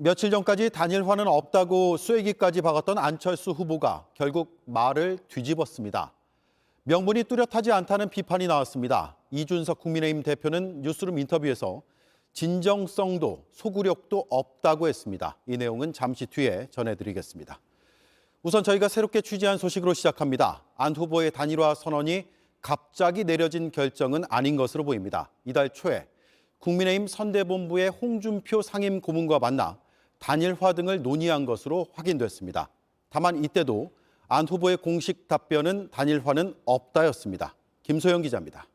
며칠 전까지 단일화는 없다고 쐐기까지 박았던 안철수 후보가 결국 말을 뒤집었습니다. 명분이 뚜렷하지 않다는 비판이 나왔습니다. 이준석 국민의힘 대표는 뉴스룸 인터뷰에서 진정성도 소구력도 없다고 했습니다. 이 내용은 잠시 뒤에 전해드리겠습니다. 우선 저희가 새롭게 취재한 소식으로 시작합니다. 안 후보의 단일화 선언이 갑자기 내려진 결정은 아닌 것으로 보입니다. 이달 초에 국민의힘 선대본부의 홍준표 상임 고문과 만나 단일화 등을 논의한 것으로 확인됐습니다. 다만 이때도 안 후보의 공식 답변은 단일화는 없다였습니다. 김소영 기자입니다.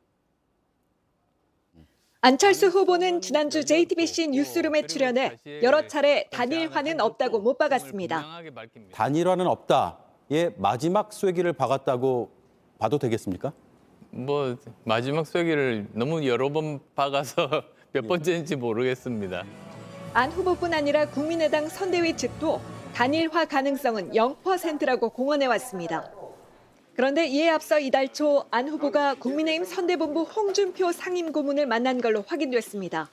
안철수 후보는 지난주 JTBC 뉴스룸에 출연해 여러 차례 단일화는 없다고 못 박았습니다. 단일화는 없다의 마지막 쐐기를 박았다고 봐도 되겠습니까? 마지막 쐐기를 너무 여러 번 박아서 몇 번째인지 모르겠습니다. 안 후보뿐 아니라 국민의당 선대위 측도 단일화 가능성은 0%라고 공언해왔습니다. 그런데 이에 앞서 이달 초 안 후보가 국민의힘 선대본부 홍준표 상임고문을 만난 걸로 확인됐습니다.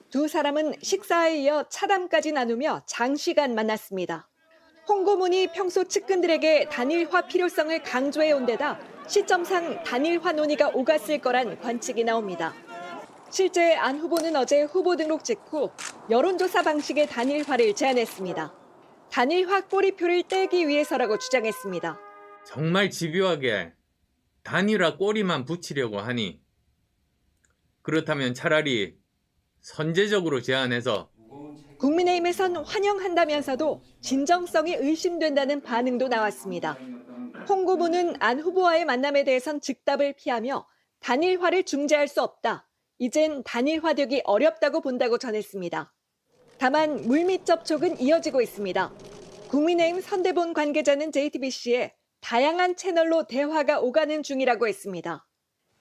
두 사람은 식사에 이어 차담까지 나누며 장시간 만났습니다. 홍 고문이 평소 측근들에게 단일화 필요성을 강조해온 데다 시점상 단일화 논의가 오갔을 거란 관측이 나옵니다. 실제 안 후보는 어제 후보 등록 직후 여론조사 방식의 단일화를 제안했습니다. 단일화 꼬리표를 떼기 위해서라고 주장했습니다. 정말 집요하게 단일화 꼬리만 붙이려고 하니 그렇다면 차라리 선제적으로 제안해서 국민의힘에선 환영한다면서도 진정성이 의심된다는 반응도 나왔습니다. 홍 고문은 안 후보와의 만남에 대해선 즉답을 피하며 단일화를 중재할 수 없다. 이젠 단일화되기 어렵다고 본다고 전했습니다. 다만 물밑 접촉은 이어지고 있습니다. 국민의힘 선대본 관계자는 JTBC에 다양한 채널로 대화가 오가는 중이라고 했습니다.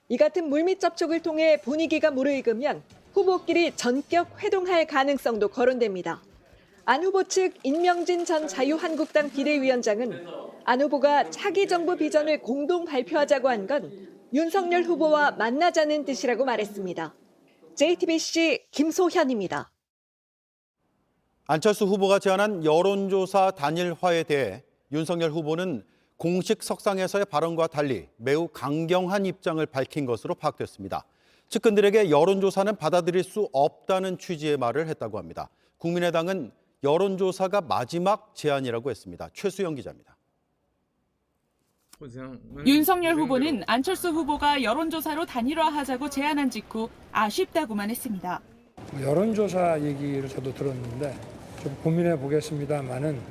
이 같은 물밑 접촉을 통해 분위기가 무르익으면 후보끼리 전격 회동할 가능성도 거론됩니다. 안 후보 측 임명진 전 자유한국당 비대위원장은 안 후보가 차기 정부 비전을 공동 발표하자고 한 건 윤석열 후보와 만나자는 뜻이라고 말했습니다. JTBC 김소현입니다. 안철수 후보가 제안한 여론조사 단일화에 대해 윤석열 후보는 공식 석상에서의 발언과 달리 매우 강경한 입장을 밝힌 것으로 파악됐습니다. 측근들에게 여론조사는 받아들일 수 없다는 취지의 말을 했다고 합니다. 국민의당은 여론조사가 마지막 제안이라고 했습니다. 최수영 기자입니다. 윤석열 후보는 안철수 후보가 여론조사로 단일화하자고 제안한 직후 아쉽다고만 했습니다. 여론조사 얘기를 저도 들었는데 좀 고민해 보겠습니다만은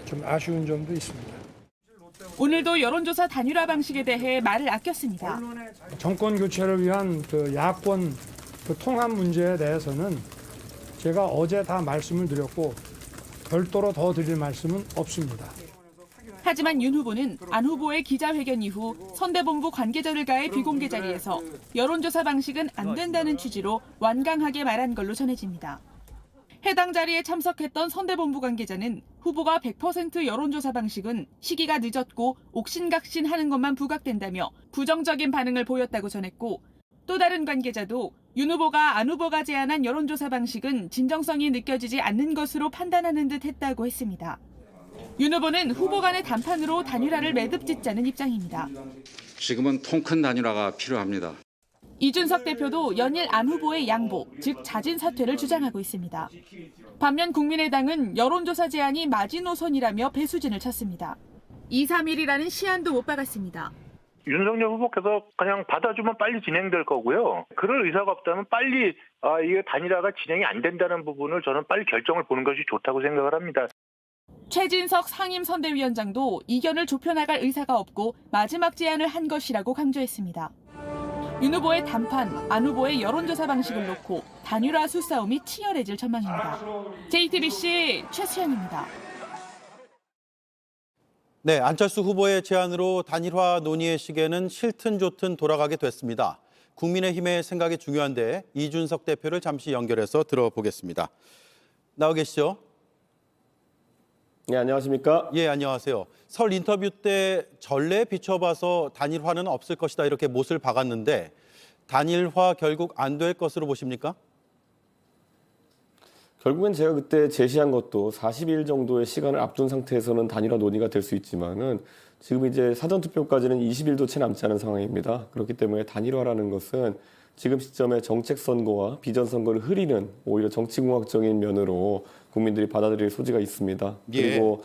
좀 아쉬운 점도 있습니다. 오늘도 여론조사 단일화 방식에 대해 말을 아꼈습니다. 정권 교체를 위한 그 야권 통합 문제에 대해서는 제가 어제 다 말씀을 드렸고 별도로 더 드릴 말씀은 없습니다. 하지만 윤 후보는 안 후보의 기자회견 이후 선대본부 관계자들과의 비공개 자리에서 여론조사 방식은 안 된다는 취지로 완강하게 말한 걸로 전해집니다. 해당 자리에 참석했던 선대본부 관계자는 후보가 100% 여론조사 방식은 시기가 늦었고 옥신각신하는 것만 부각된다며 부정적인 반응을 보였다고 전했고, 또 다른 관계자도 윤 후보가 안 후보가 제안한 여론조사 방식은 진정성이 느껴지지 않는 것으로 판단하는 듯 했다고 했습니다. 윤 후보는 후보 간의 담판으로 단일화를 매듭짓자는 입장입니다. 지금은 통 큰 단일화가 필요합니다. 이준석 대표도 연일 안 후보의 양보, 즉 자진 사퇴를 주장하고 있습니다. 반면 국민의당은 여론조사 제안이 마지노선이라며 배수진을 쳤습니다. 2, 3일이라는 시한도 못 박았습니다. 윤석열 후보께서 그냥 받아주면 빨리 진행될 거고요. 그럴 의사가 없다면 빨리 이게 단일화가 진행이 안 된다는 부분을 저는 빨리 결정을 보는 것이 좋다고 생각을 합니다. 최진석 상임선대위원장도 이견을 좁혀나갈 의사가 없고 마지막 제안을 한 것이라고 강조했습니다. 윤 후보의 담판, 안 후보의 여론조사 방식을 놓고 단일화 수싸움이 치열해질 전망입니다. JTBC 최수연입니다. 네, 안철수 후보의 제안으로 단일화 논의의 시계는 싫든 좋든 돌아가게 됐습니다. 국민의힘의 생각이 중요한데 이준석 대표를 잠시 연결해서 들어보겠습니다. 나와 계시죠? 네, 안녕하십니까? 예, 안녕하세요. 설 인터뷰 때 전례에 비춰봐서 단일화는 없을 것이다 이렇게 못을 박았는데 단일화 결국 안 될 것으로 보십니까? 결국엔 제가 그때 제시한 것도 40일 정도의 시간을 앞둔 상태에서는 단일화 논의가 될 수 있지만은 지금 이제 사전투표까지는 20일도 채 남지 않은 상황입니다. 그렇기 때문에 단일화라는 것은 지금 시점에 정책 선거와 비전 선거를 흐리는 오히려 정치공학적인 면으로 국민들이 받아들일 소지가 있습니다. 예. 그리고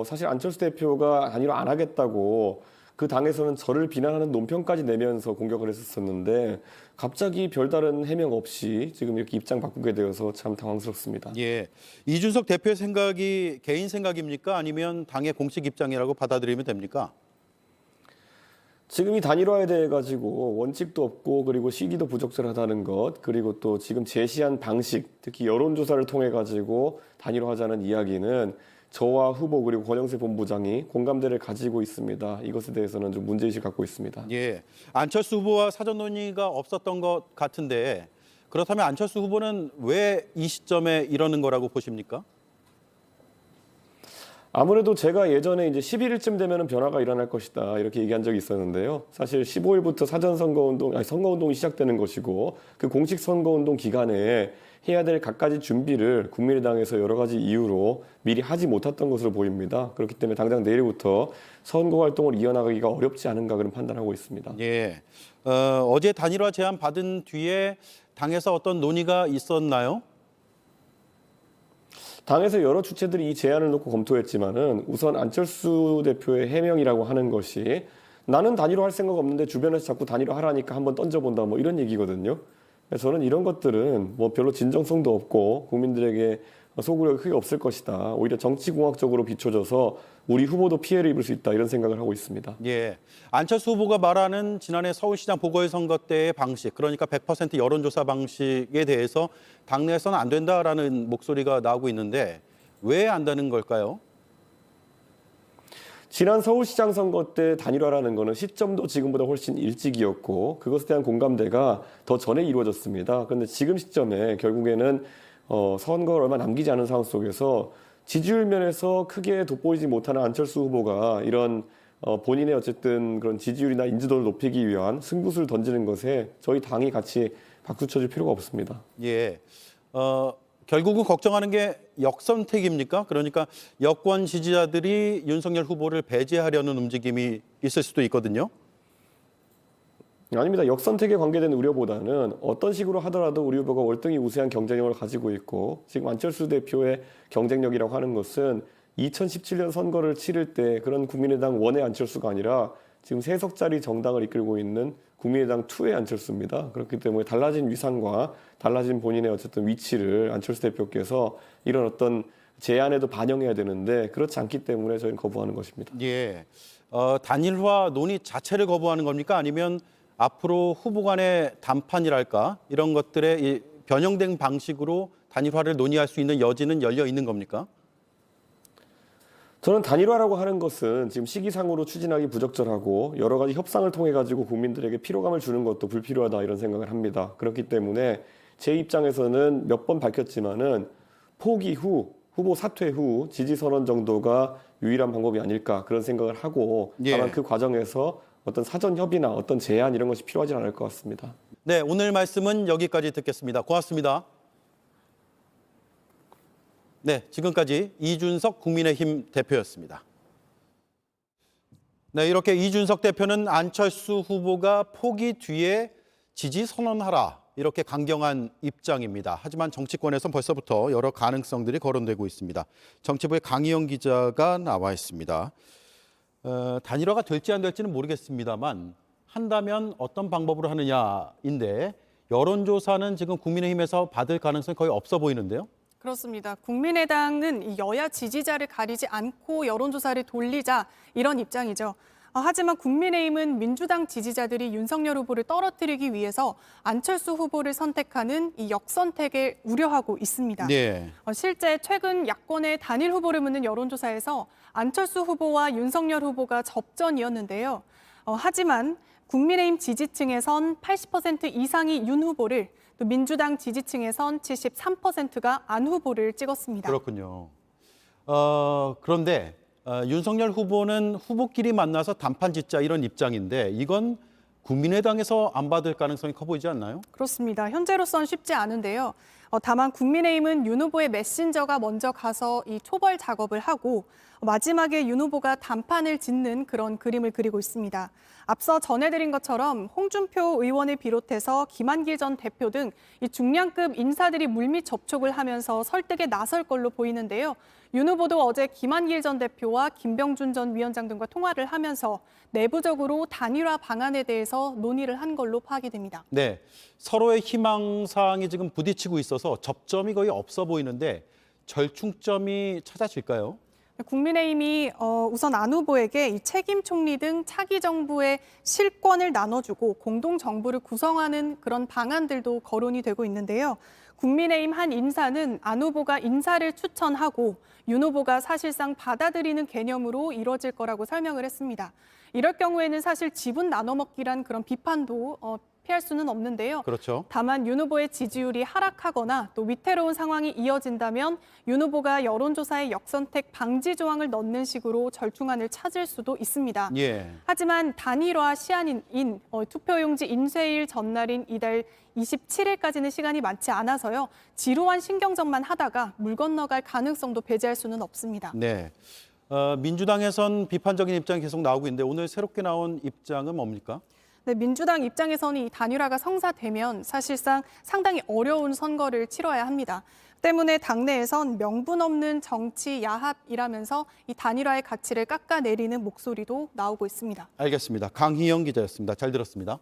사실 안철수 대표가 단일화 안 하겠다고 그 당에서는 저를 비난하는 논평까지 내면서 공격을 했었는데 갑자기 별다른 해명 없이 지금 이렇게 입장 바꾸게 되어서 참 당황스럽습니다. 예. 이준석 대표의 생각이 개인 생각입니까? 아니면 당의 공식 입장이라고 받아들이면 됩니까? 지금 이 단일화에 대해 가지고 원칙도 없고 그리고 시기도 부적절하다는 것 그리고 또 지금 제시한 방식 특히 여론조사를 통해 가지고 단일화하자는 이야기는 저와 후보 그리고 권영세 본부장이 공감대를 가지고 있습니다. 이것에 대해서는 좀 문제의식 갖고 있습니다. 예. 안철수 후보와 사전 논의가 없었던 것 같은데 그렇다면 안철수 후보는 왜 이 시점에 이러는 거라고 보십니까? 아무래도 제가 예전에 이제 11일쯤 되면은 변화가 일어날 것이다 이렇게 얘기한 적이 있었는데요. 사실 15일부터 선거운동이 시작되는 것이고 그 공식 선거운동 기간에 해야 될 갖가지 준비를 국민의당에서 여러 가지 이유로 미리 하지 못했던 것으로 보입니다. 그렇기 때문에 당장 내일부터 선거 활동을 이어나가기가 어렵지 않은가 그런 판단하고 있습니다. 예. 어제 단일화 제안 받은 뒤에 당에서 어떤 논의가 있었나요? 당에서 여러 주체들이 이 제안을 놓고 검토했지만은 우선 안철수 대표의 해명이라고 하는 것이 나는 단일화할 생각 없는데 주변에서 자꾸 단일화하라니까 한번 던져본다 뭐 이런 얘기거든요. 그래서 저는 이런 것들은 뭐 별로 진정성도 없고 국민들에게 소구력이 크게 없을 것이다. 오히려 정치공학적으로 비춰져서 우리 후보도 피해를 입을 수 있다 이런 생각을 하고 있습니다. 예. 안철수 후보가 말하는 지난해 서울시장 보궐선거 때의 방식, 그러니까 100% 여론조사 방식에 대해서 당내에서는 안 된다라는 목소리가 나오고 있는데 왜 안 되는 걸까요? 지난 서울시장 선거 때 단일화라는 거는 시점도 지금보다 훨씬 일찍이었고 그것에 대한 공감대가 더 전에 이루어졌습니다. 그런데 지금 시점에 결국에는 선거가 얼마 남기지 않은 상황 속에서 지지율 면에서 크게 돋보이지 못하는 안철수 후보가 이런 본인의 어쨌든 그런 지지율이나 인지도를 높이기 위한 승부수를 던지는 것에 저희 당이 같이 박수 쳐줄 필요가 없습니다. 예. 결국은 걱정하는 게 역선택입니까? 그러니까 여권 지지자들이 윤석열 후보를 배제하려는 움직임이 있을 수도 있거든요. 아닙니다. 역선택에 관계된 우려보다는 어떤 식으로 하더라도 우리 후보가 월등히 우세한 경쟁력을 가지고 있고 지금 안철수 대표의 경쟁력이라고 하는 것은 2017년 선거를 치를 때 그런 국민의당 원의 안철수가 아니라 지금 3석짜리 정당을 이끌고 있는 국민의당 2의 안철수입니다. 그렇기 때문에 달라진 위상과 달라진 본인의 어쨌든 위치를 안철수 대표께서 이런 어떤 제안에도 반영해야 되는데 그렇지 않기 때문에 저희는 거부하는 것입니다. 예. 단일화 논의 자체를 거부하는 겁니까? 아니면 앞으로 후보 간의 담판이랄까 이런 것들의 이 변형된 방식으로 단일화를 논의할 수 있는 여지는 열려 있는 겁니까? 저는 단일화라고 하는 것은 지금 시기상으로 추진하기 부적절하고 여러 가지 협상을 통해 가지고 국민들에게 피로감을 주는 것도 불필요하다 이런 생각을 합니다. 그렇기 때문에 제 입장에서는 몇 번 밝혔지만은 포기 후 후보 사퇴 후 지지 선언 정도가 유일한 방법이 아닐까 그런 생각을 하고 다만 그 과정에서 어떤 사전 협의나 어떤 제안 이런 것이 필요하지 않을 것 같습니다. 네, 오늘 말씀은 여기까지 듣겠습니다. 고맙습니다. 네, 지금까지 이준석 국민의힘 대표였습니다. 네, 이렇게 이준석 대표는 안철수 후보가 포기 뒤에 지지 선언하라 이렇게 강경한 입장입니다. 하지만 정치권에선 벌써부터 여러 가능성들이 거론되고 있습니다. 정치부의 강희영 기자가 나와 있습니다. 단일화가 될지 안 될지는 모르겠습니다만 한다면 어떤 방법으로 하느냐인데 여론조사는 지금 국민의힘에서 받을 가능성이 거의 없어 보이는데요. 그렇습니다. 국민의당은 이 여야 지지자를 가리지 않고 여론조사를 돌리자 이런 입장이죠. 하지만 국민의힘은 민주당 지지자들이 윤석열 후보를 떨어뜨리기 위해서 안철수 후보를 선택하는 이 역선택을 우려하고 있습니다. 네. 실제 최근 야권의 단일 후보를 묻는 여론조사에서 안철수 후보와 윤석열 후보가 접전이었는데요. 하지만 국민의힘 지지층에선 80% 이상이 윤 후보를 또 민주당 지지층에선 73%가 안 후보를 찍었습니다. 그렇군요. 그런데 윤석열 후보는 후보끼리 만나서 단판 짓자 이런 입장인데 이건 국민의당에서 안 받을 가능성이 커 보이지 않나요? 그렇습니다. 현재로선 쉽지 않은데요. 다만 국민의힘은 윤 후보의 메신저가 먼저 가서 이 초벌 작업을 하고 마지막에 윤 후보가 단판을 짓는 그런 그림을 그리고 있습니다. 앞서 전해드린 것처럼 홍준표 의원을 비롯해서 김한길 전 대표 등 이 중량급 인사들이 물밑 접촉을 하면서 설득에 나설 걸로 보이는데요. 윤 후보도 어제 김한길 전 대표와 김병준 전 위원장 등과 통화를 하면서 내부적으로 단일화 방안에 대해서 논의를 한 걸로 파악이 됩니다. 네, 서로의 희망사항이 지금 부딪히고 있어서 접점이 거의 없어 보이는데 절충점이 찾아질까요? 국민의힘이 우선 안 후보에게 이 책임 총리 등 차기 정부의 실권을 나눠주고 공동 정부를 구성하는 그런 방안들도 거론이 되고 있는데요. 국민의힘 한 인사는 안 후보가 인사를 추천하고 윤 후보가 사실상 받아들이는 개념으로 이뤄질 거라고 설명을 했습니다. 이럴 경우에는 사실 지분 나눠먹기란 그런 비판도 피할 수는 없는데요. 그렇죠. 다만 윤 후보의 지지율이 하락하거나 또 위태로운 상황이 이어진다면 윤 후보가 여론조사에 역선택 방지 조항을 넣는 식으로 절충안을 찾을 수도 있습니다. 예. 하지만 단일화 시한인 투표용지 인쇄일 전날인 이달 27일까지는 시간이 많지 않아서요. 지루한 신경전만 하다가 물 건너갈 가능성도 배제할 수는 없습니다. 네. 민주당에선 비판적인 입장이 계속 나오고 있는데 오늘 새롭게 나온 입장은 뭡니까? 네, 민주당 입장에서는 이 단일화가 성사되면 사실상 상당히 어려운 선거를 치러야 합니다. 때문에 당내에선 명분 없는 정치 야합이라면서 이 단일화의 가치를 깎아내리는 목소리도 나오고 있습니다. 알겠습니다. 강희영 기자였습니다. 잘 들었습니다.